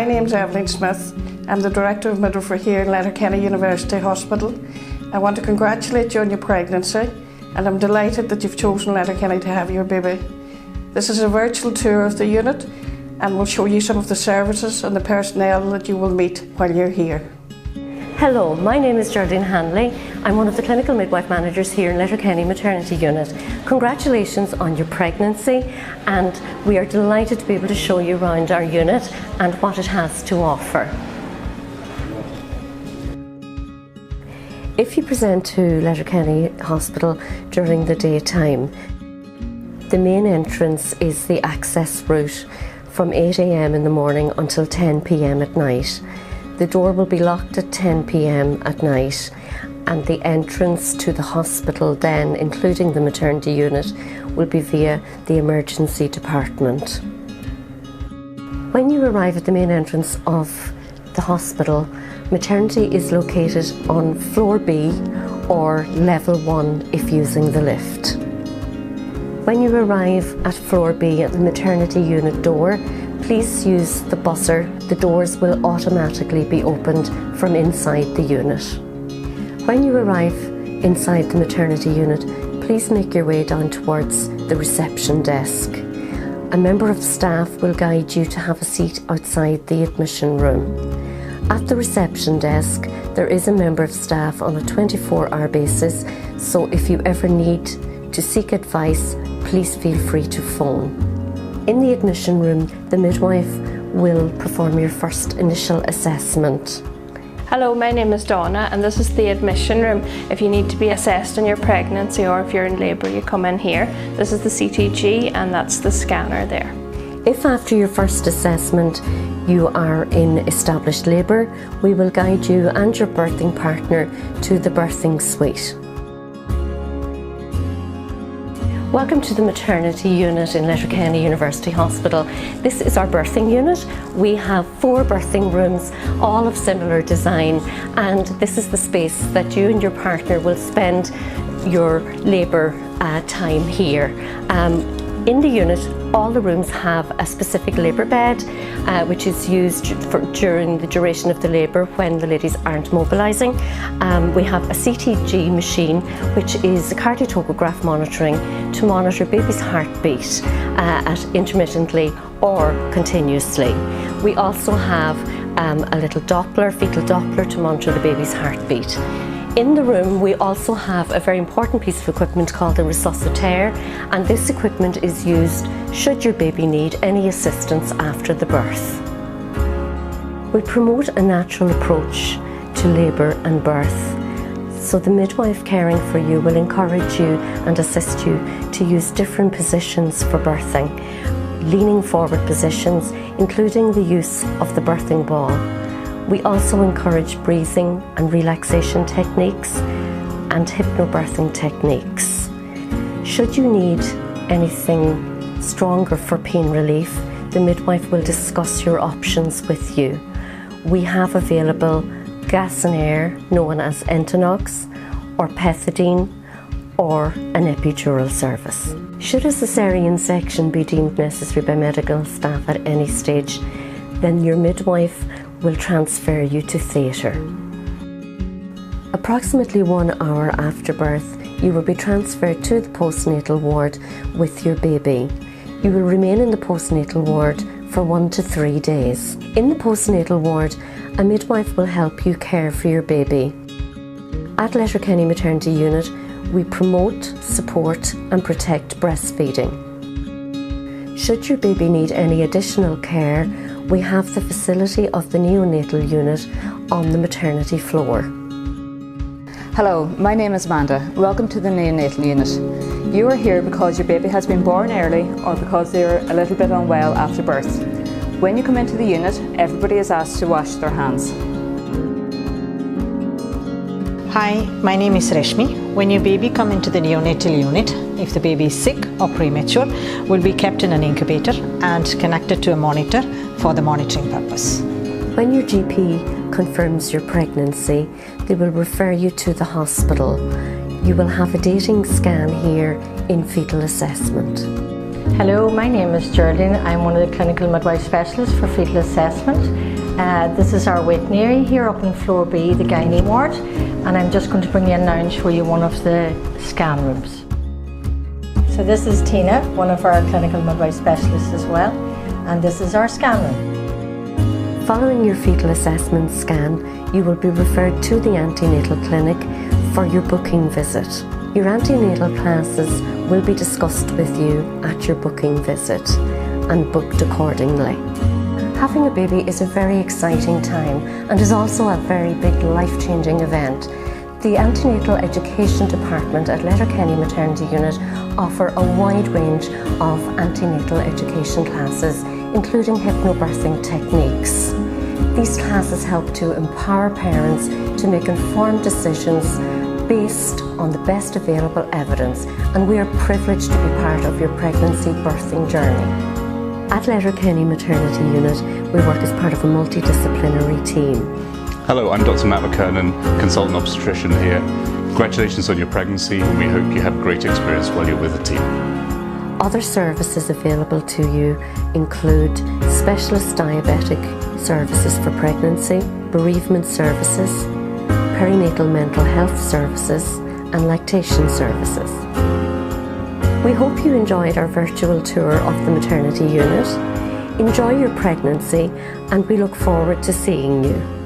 my name's Evelyn Smith. I'm the Director of Midwifery here in Letterkenny University Hospital. I want to congratulate you on your pregnancy, and I'm delighted that you've chosen Letterkenny to have your baby. This is a virtual tour of the unit, and we'll show you some of the services and the personnel that you will meet while you're here. Hello, my name is Geraldine Hanley. I'm one of the clinical midwife managers here in Letterkenny Maternity Unit. Congratulations on your pregnancy, and we are delighted to be able to show you around our unit and what it has to offer. If you present to Letterkenny Hospital during the daytime, the main entrance is the access route from 8 AM in the morning until 10 PM at night. The door will be locked at 10 PM at night, and the entrance to the hospital then, including the maternity unit, will be via the emergency department. When you arrive at the main entrance of the hospital, maternity is located on floor B or level 1 if using the lift. When you arrive at floor B at the maternity unit door, please use the buzzer. The doors will automatically be opened from inside the unit. When you arrive inside the maternity unit, please make your way down towards the reception desk. A member of staff will guide you to have a seat outside the admission room. At the reception desk, there is a member of staff on a 24-hour basis, so if you ever need to seek advice, please feel free to phone. In the admission room, the midwife will perform your first initial assessment. Hello, my name is Donna, and this is the admission room. If you need to be assessed on your pregnancy or if you're in labour, you come in here. This is the CTG, and that's the scanner there. If after your first assessment you are in established labour, we will guide you and your birthing partner to the birthing suite. Welcome to the maternity unit in Letterkenny University Hospital. This is our birthing unit. We have 4 birthing rooms, all of similar design, and this is the space that you and your partner will spend your labour time here. In the unit, all the rooms have a specific labour bed, which is used during the duration of the labour when the ladies aren't mobilising. We have a CTG machine, which is cardiotocograph monitoring to monitor baby's heartbeat intermittently or continuously. We also have a little Doppler, fetal Doppler, to monitor the baby's heartbeat. In the room, we also have a very important piece of equipment called a resuscitaire, and this equipment is used should your baby need any assistance after the birth. We promote a natural approach to labour and birth, so the midwife caring for you will encourage you and assist you to use different positions for birthing, leaning forward positions, including the use of the birthing ball. We also encourage breathing and relaxation techniques and hypnobirthing techniques. Should you need anything stronger for pain relief, the midwife will discuss your options with you. We have available gas and air, known as Entonox, or pethidine, or an epidural service. Should a caesarean section be deemed necessary by medical staff at any stage, then your midwife will transfer you to theatre. Approximately 1 hour after birth, you will be transferred to the postnatal ward with your baby. You will remain in the postnatal ward for 1 to 3 days. In the postnatal ward, a midwife will help you care for your baby. At Letterkenny Maternity Unit, we promote, support and protect breastfeeding. Should your baby need any additional care, we have the facility of the neonatal unit on the maternity floor. Hello, my name is Amanda. Welcome to the neonatal unit. You are here because your baby has been born early or because they are a little bit unwell after birth. When you come into the unit, everybody is asked to wash their hands. Hi, my name is Reshmi. When your baby comes into the neonatal unit, if the baby is sick or premature, will be kept in an incubator and connected to a monitor for the monitoring purpose. When your GP confirms your pregnancy, they will refer you to the hospital. You will have a dating scan here in fetal assessment. Hello, my name is Geraldine. I'm one of the clinical midwife specialists for fetal assessment. This is our waiting area here up in floor B, the gynae ward, and I'm just going to bring you in now and show you one of the scan rooms. So this is Tina, one of our clinical midwife specialists as well, and this is our scan room. Following your fetal assessment scan, you will be referred to the antenatal clinic for your booking visit. Your antenatal classes will be discussed with you at your booking visit and booked accordingly. Having a baby is a very exciting time and is also a very big life-changing event. The Antenatal Education Department at Letterkenny Maternity Unit offer a wide range of antenatal education classes, including hypnobirthing techniques. These classes help to empower parents to make informed decisions based on the best available evidence, and we are privileged to be part of your pregnancy birthing journey. At Letterkenny Maternity Unit, we work as part of a multidisciplinary team. Hello, I'm Dr. Matt McKernan, consultant obstetrician here. Congratulations on your pregnancy, and we hope you have a great experience while you're with the team. Other services available to you include specialist diabetic services for pregnancy, bereavement services, perinatal mental health services, and lactation services. We hope you enjoyed our virtual tour of the maternity unit. Enjoy your pregnancy, and we look forward to seeing you.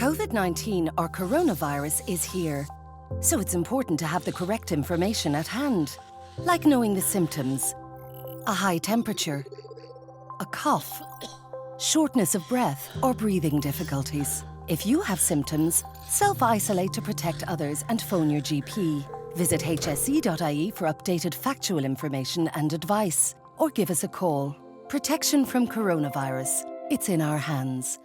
COVID-19 or coronavirus is here, so it's important to have the correct information at hand, like knowing the symptoms, a high temperature, a cough, shortness of breath or breathing difficulties. If you have symptoms, self-isolate to protect others and phone your GP. Visit hse.ie for updated factual information and advice, or give us a call. Protection from coronavirus. It's in our hands.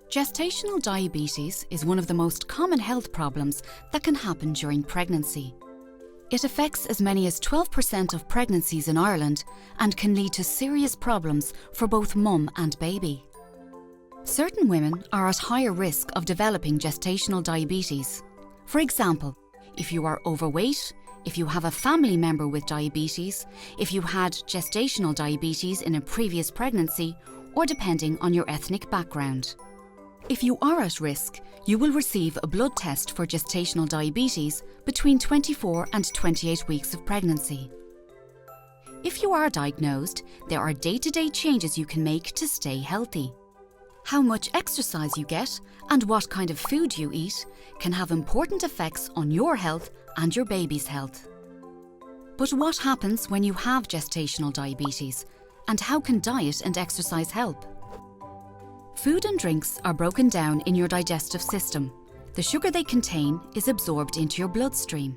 Gestational diabetes is one of the most common health problems that can happen during pregnancy. It affects as many as 12% of pregnancies in Ireland and can lead to serious problems for both mum and baby. Certain women are at higher risk of developing gestational diabetes. For example, if you are overweight, if you have a family member with diabetes, if you had gestational diabetes in a previous pregnancy, or depending on your ethnic background. If you are at risk, you will receive a blood test for gestational diabetes between 24 and 28 weeks of pregnancy. If you are diagnosed, there are day-to-day changes you can make to stay healthy. How much exercise you get and what kind of food you eat can have important effects on your health and your baby's health. But what happens when you have gestational diabetes, and how can diet and exercise help? Food and drinks are broken down in your digestive system. The sugar they contain is absorbed into your bloodstream.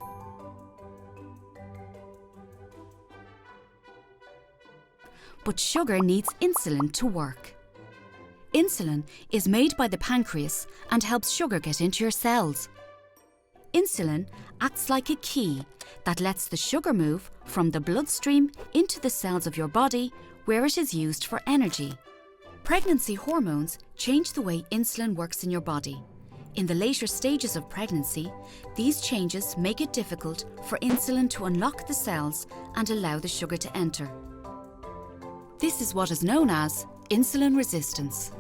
But sugar needs insulin to work. Insulin is made by the pancreas and helps sugar get into your cells. Insulin acts like a key that lets the sugar move from the bloodstream into the cells of your body, where it is used for energy. Pregnancy hormones change the way insulin works in your body. In the later stages of pregnancy, these changes make it difficult for insulin to unlock the cells and allow the sugar to enter. This is what is known as insulin resistance.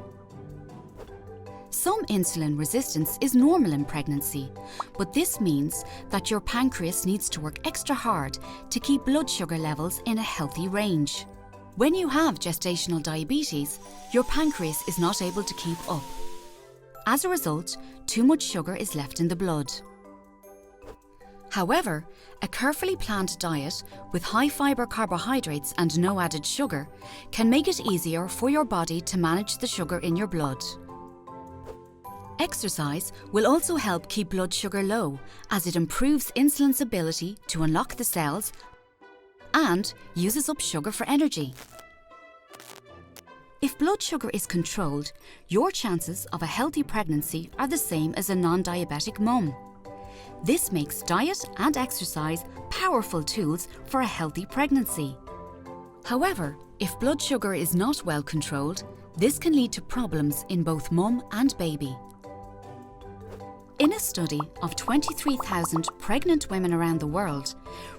Some insulin resistance is normal in pregnancy, but this means that your pancreas needs to work extra hard to keep blood sugar levels in a healthy range. When you have gestational diabetes, your pancreas is not able to keep up. As a result, too much sugar is left in the blood. However, a carefully planned diet with high-fibre carbohydrates and no added sugar can make it easier for your body to manage the sugar in your blood. Exercise will also help keep blood sugar low, as it improves insulin's ability to unlock the cells and uses up sugar for energy. If blood sugar is controlled, your chances of a healthy pregnancy are the same as a non-diabetic mum. This makes diet and exercise powerful tools for a healthy pregnancy. However, if blood sugar is not well controlled, This can lead to problems in both mum and baby. In a study of 23,000 pregnant women around the world,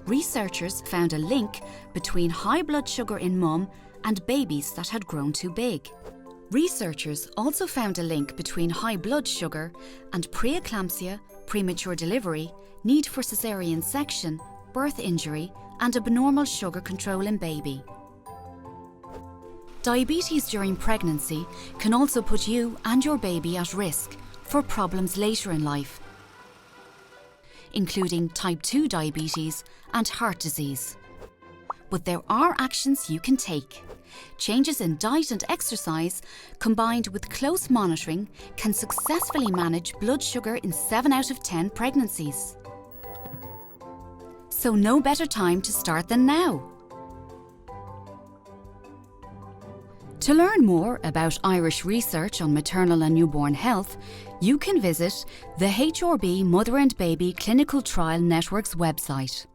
researchers found a link between high blood sugar in mum and babies that had grown too big. Researchers also found a link between high blood sugar and preeclampsia, premature delivery, need for caesarean section, birth injury, and abnormal sugar control in baby. Diabetes during pregnancy can also put you and your baby at risk for problems later in life, including type 2 diabetes and heart disease. But there are actions you can take. Changes in diet and exercise, combined with close monitoring, can successfully manage blood sugar in 7 out of 10 pregnancies. So no better time to start than now. To learn more about Irish research on maternal and newborn health, you can visit the HRB Mother and Baby Clinical Trial Network's website.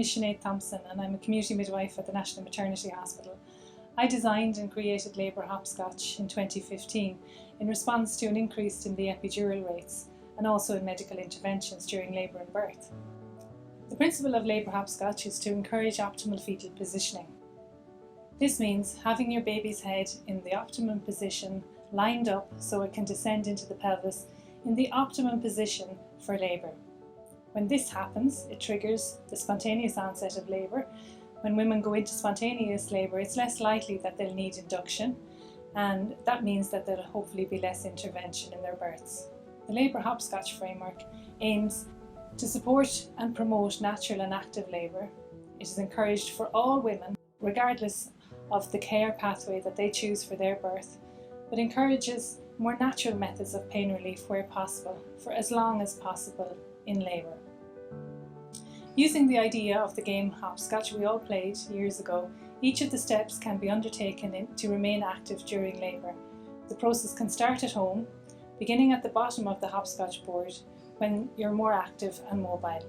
is Sinead Thompson and I'm a community midwife at the National Maternity Hospital. I designed and created labour hopscotch in 2015 in response to an increase in the epidural rates and also in medical interventions during labour and birth. The principle of labour hopscotch is to encourage optimal fetal positioning. This means having your baby's head in the optimum position, lined up so it can descend into the pelvis in the optimum position for labour. When this happens, it triggers the spontaneous onset of labour. When women go into spontaneous labour, it's less likely that they'll need induction, and that means that there'll hopefully be less intervention in their births. The labour hopscotch framework aims to support and promote natural and active labour. It is encouraged for all women, regardless of the care pathway that they choose for their birth, but encourages more natural methods of pain relief where possible, for as long as possible in labour. Using the idea of the game hopscotch we all played years ago, each of the steps can be undertaken to remain active during labour. The process can start at home, beginning at the bottom of the hopscotch board when you're more active and mobile.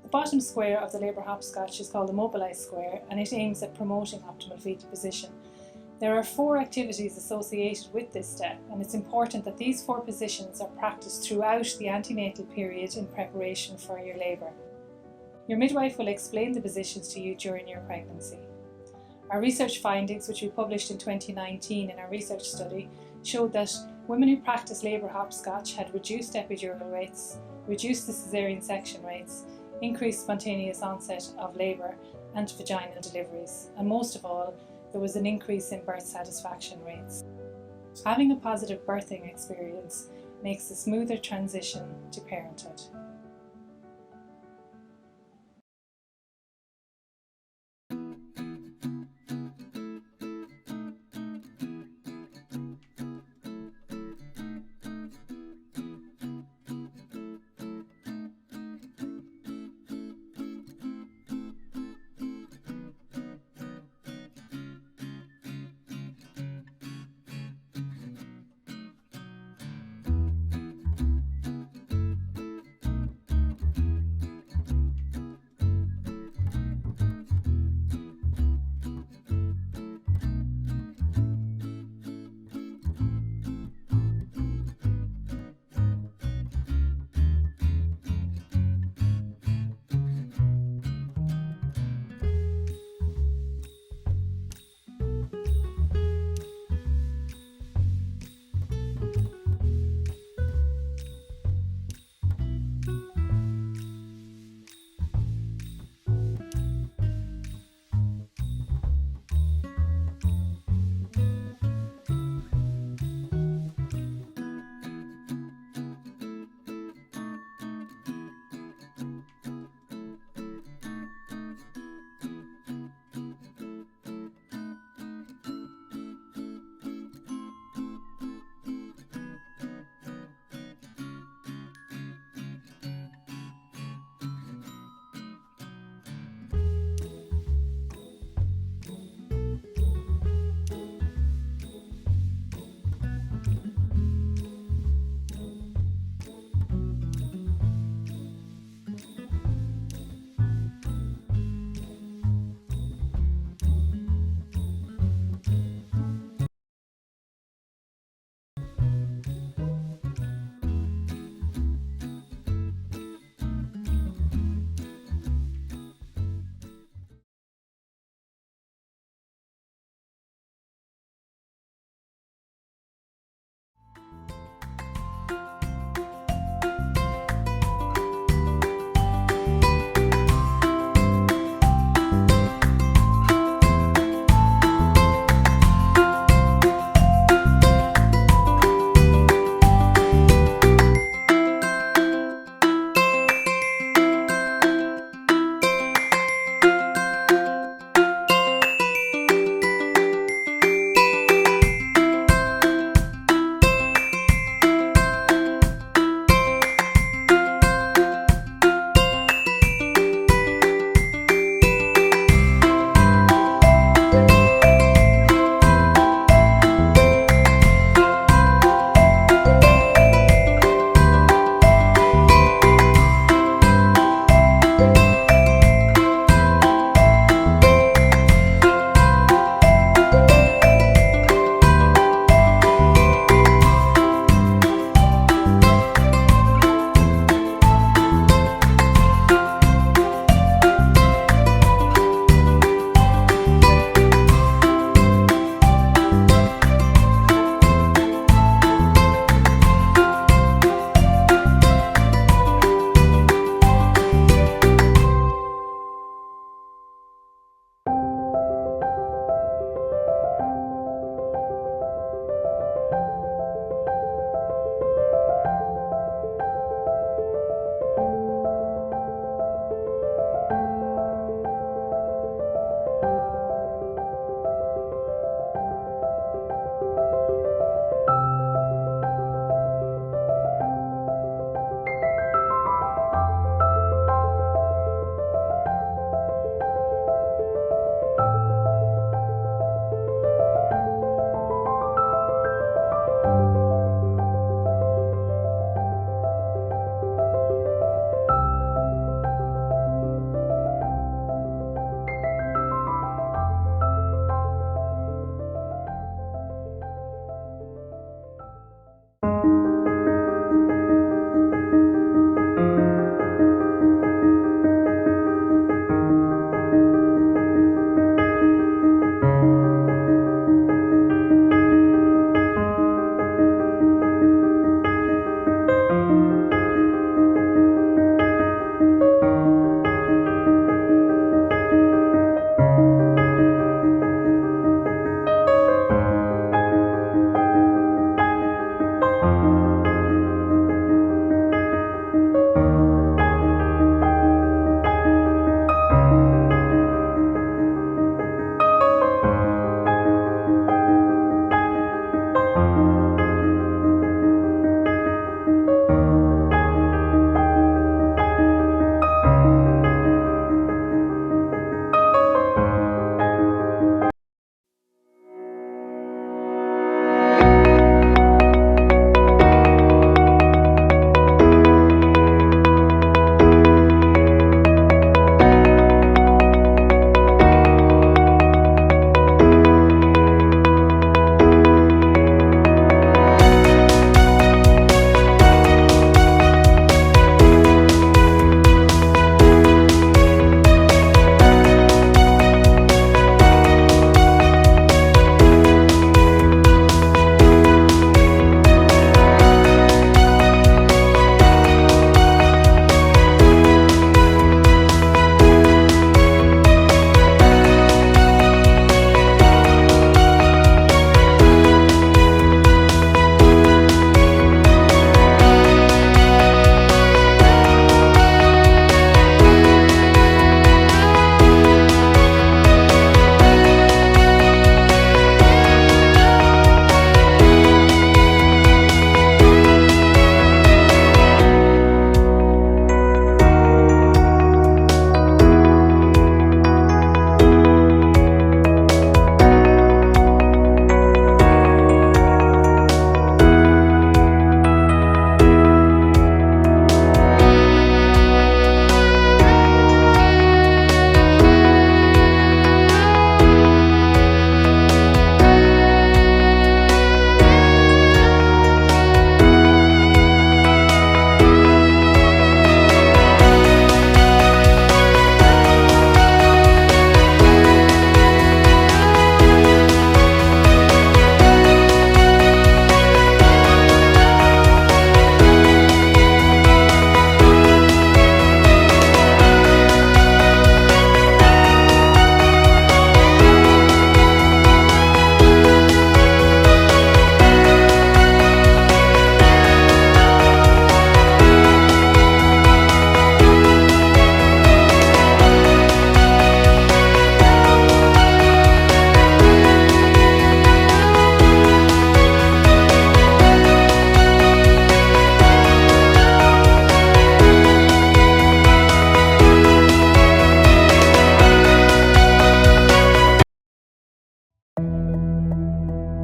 The bottom square of the labour hopscotch is called the mobilised square, and it aims at promoting optimal fetal position. There are 4 activities associated with this step, and it's important that these 4 positions are practiced throughout the antenatal period in preparation for your labour. Your midwife will explain the positions to you during your pregnancy. Our research findings, which we published in 2019 in our research study, showed that women who practiced labour hopscotch had reduced epidural rates, reduced the caesarean section rates, increased spontaneous onset of labour and vaginal deliveries, and most of all, there was an increase in birth satisfaction rates. Having a positive birthing experience makes a smoother transition to parenthood.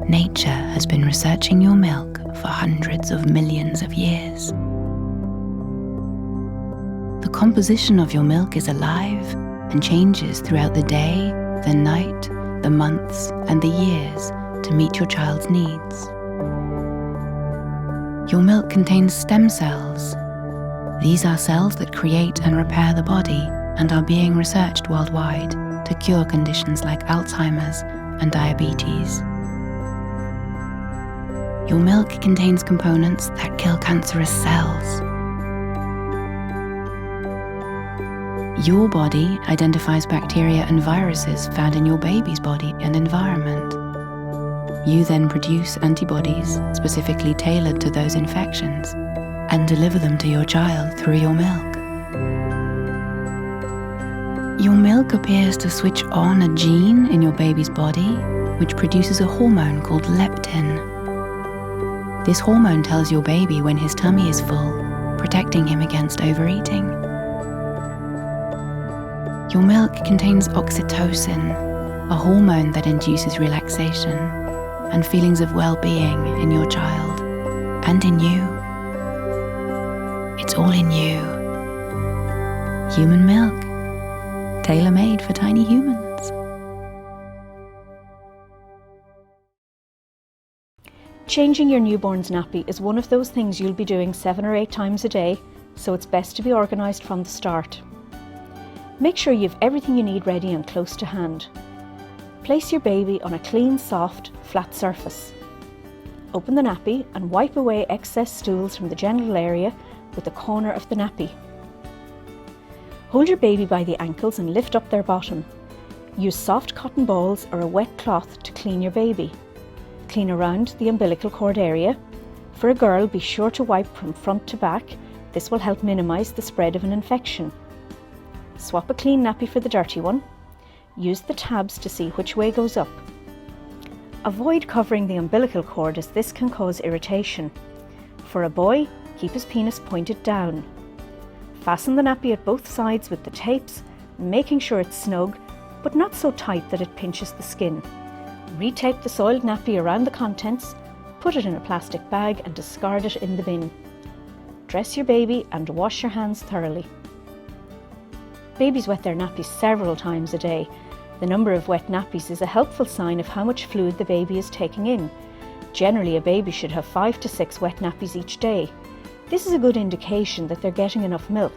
Nature has been researching your milk for hundreds of millions of years. The composition of your milk is alive and changes throughout the day, the night, the months, and the years to meet your child's needs. Your milk contains stem cells. These are cells that create and repair the body and are being researched worldwide to cure conditions like Alzheimer's and diabetes. Your milk contains components that kill cancerous cells. Your body identifies bacteria and viruses found in your baby's body and environment. You then produce antibodies specifically tailored to those infections and deliver them to your child through your milk. Your milk appears to switch on a gene in your baby's body, which produces a hormone called leptin. This hormone tells your baby when his tummy is full, protecting him against overeating. Your milk contains oxytocin, a hormone that induces relaxation and feelings of well-being in your child and in you. It's all in you. Human milk, tailor-made for tiny humans. Changing your newborn's nappy is one of those things you'll be doing 7 or 8 times a day, so it's best to be organised from the start. Make sure you have everything you need ready and close to hand. Place your baby on a clean, soft, flat surface. Open the nappy and wipe away excess stools from the genital area with the corner of the nappy. Hold your baby by the ankles and lift up their bottom. Use soft cotton balls or a wet cloth to clean your baby. Clean around the umbilical cord area. For a girl, be sure to wipe from front to back. This will help minimise the spread of an infection. Swap a clean nappy for the dirty one. Use the tabs to see which way goes up. Avoid covering the umbilical cord as this can cause irritation. For a boy, keep his penis pointed down. Fasten the nappy at both sides with the tapes, making sure it's snug, but not so tight that it pinches the skin. Retape the soiled nappy around the contents, put it in a plastic bag and discard it in the bin. Dress your baby and wash your hands thoroughly. Babies wet their nappies several times a day. The number of wet nappies is a helpful sign of how much fluid the baby is taking in. Generally, a baby should have 5 to 6 wet nappies each day. This is a good indication that they're getting enough milk.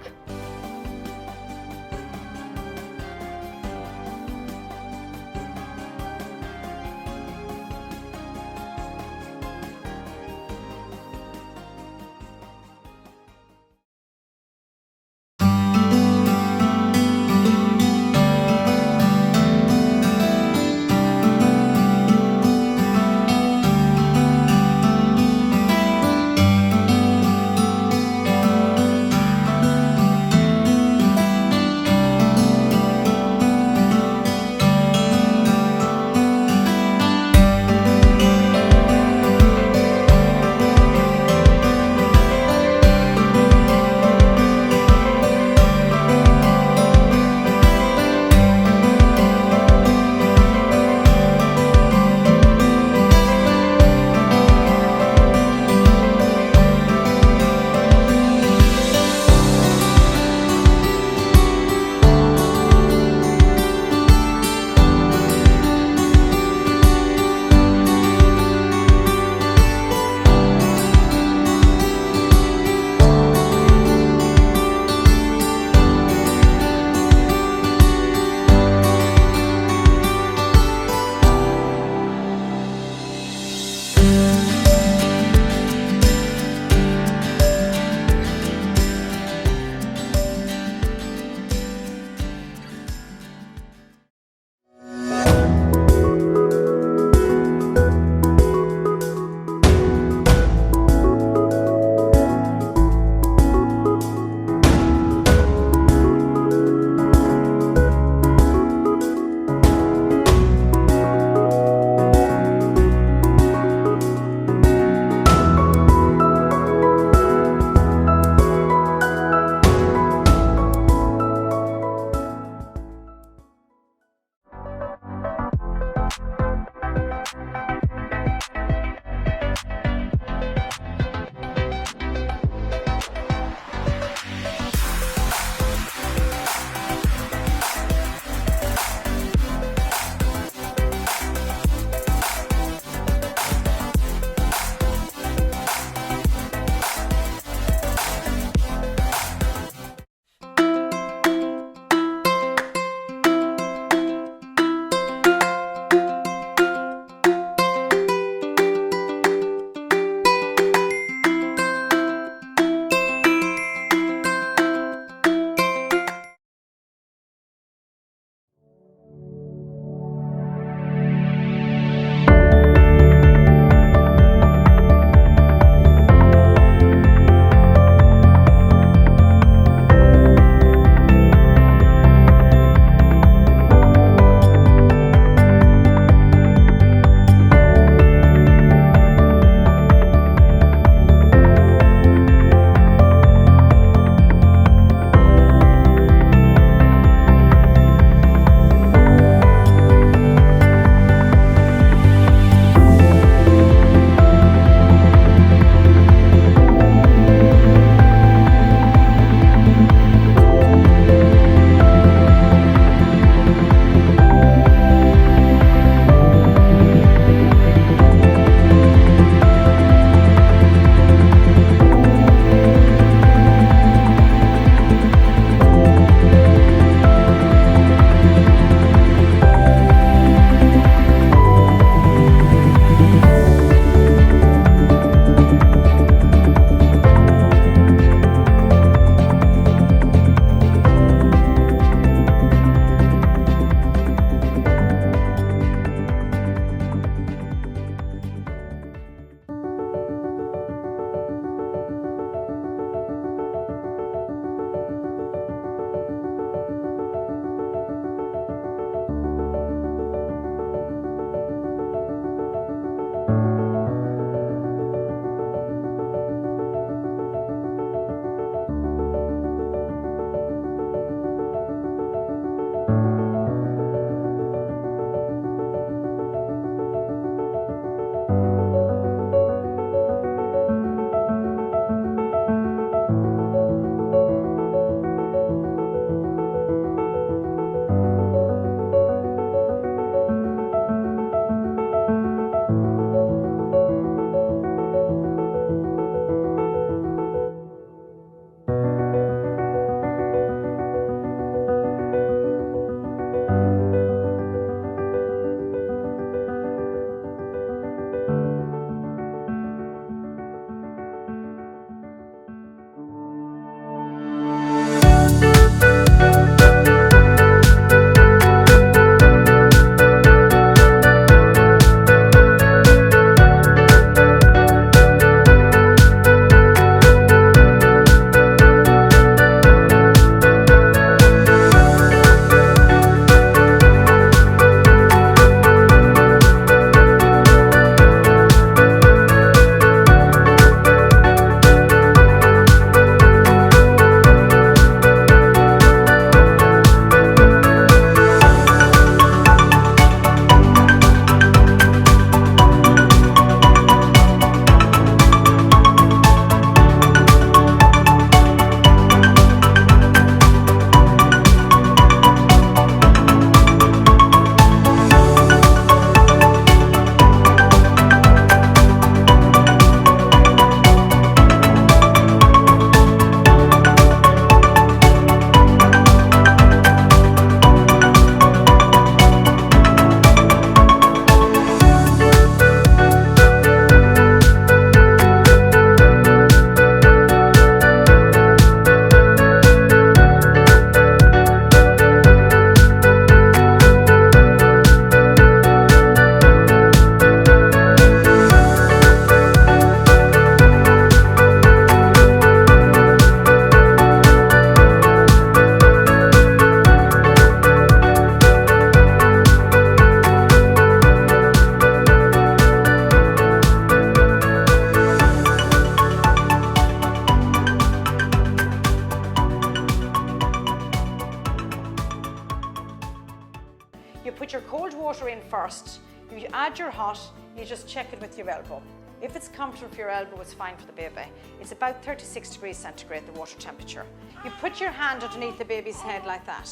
water in first. You add your hot, you just check it with your elbow. If it's comfortable for your elbow, it's fine for the baby. It's about 36 degrees centigrade, the water temperature. You put your hand underneath the baby's head like that.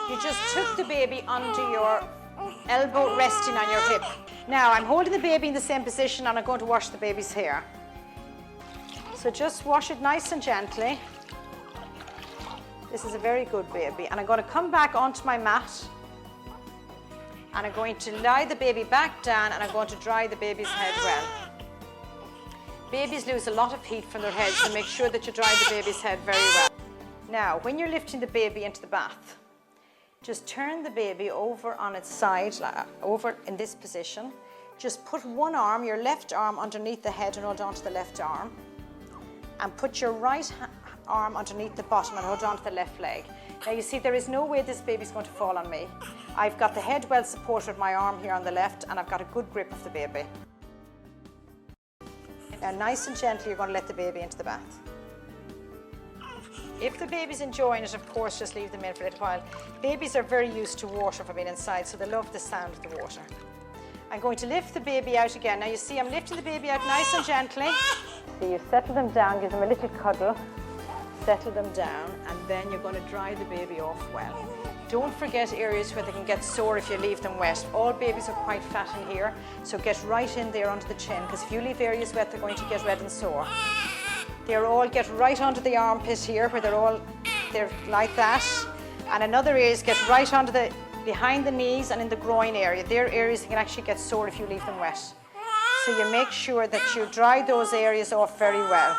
You just took the baby under your elbow resting on your hip. Now I'm holding the baby in the same position and I'm going to wash the baby's hair. So just wash it nice and gently. This is a very good baby. And I'm going to come back onto my mat and I'm going to lie the baby back down and I'm going to dry the baby's head well. Babies lose a lot of heat from their heads, so make sure that you dry the baby's head very well. Now, when you're lifting the baby into the bath, just turn the baby over on its side, over in this position. Just put one arm, your left arm, underneath the head and hold on to the left arm. And put your right arm underneath the bottom and hold on to the left leg. Now you see there is no way this baby's going to fall on me. I've got the head well supported with my arm here on the left and I've got a good grip of the baby. Now nice and gently you're going to let the baby into the bath. If the baby's enjoying it, of course, just leave them in for a little while. Babies are very used to water from being inside, so they love the sound of the water. I'm going to lift the baby out again. Now you see I'm lifting the baby out nice and gently. So you settle them down, give them a little cuddle, settle them down, and then you're going to dry the baby off well. Don't forget areas where they can get sore if you leave them wet. All babies are quite fat in here, so get right in there under the chin, because if you leave areas wet, they're going to get red and sore. Get right under the armpit here, where they're like that. And another area is get right under behind the knees and in the groin area. They're areas that can actually get sore if you leave them wet. So you make sure that you dry those areas off very well.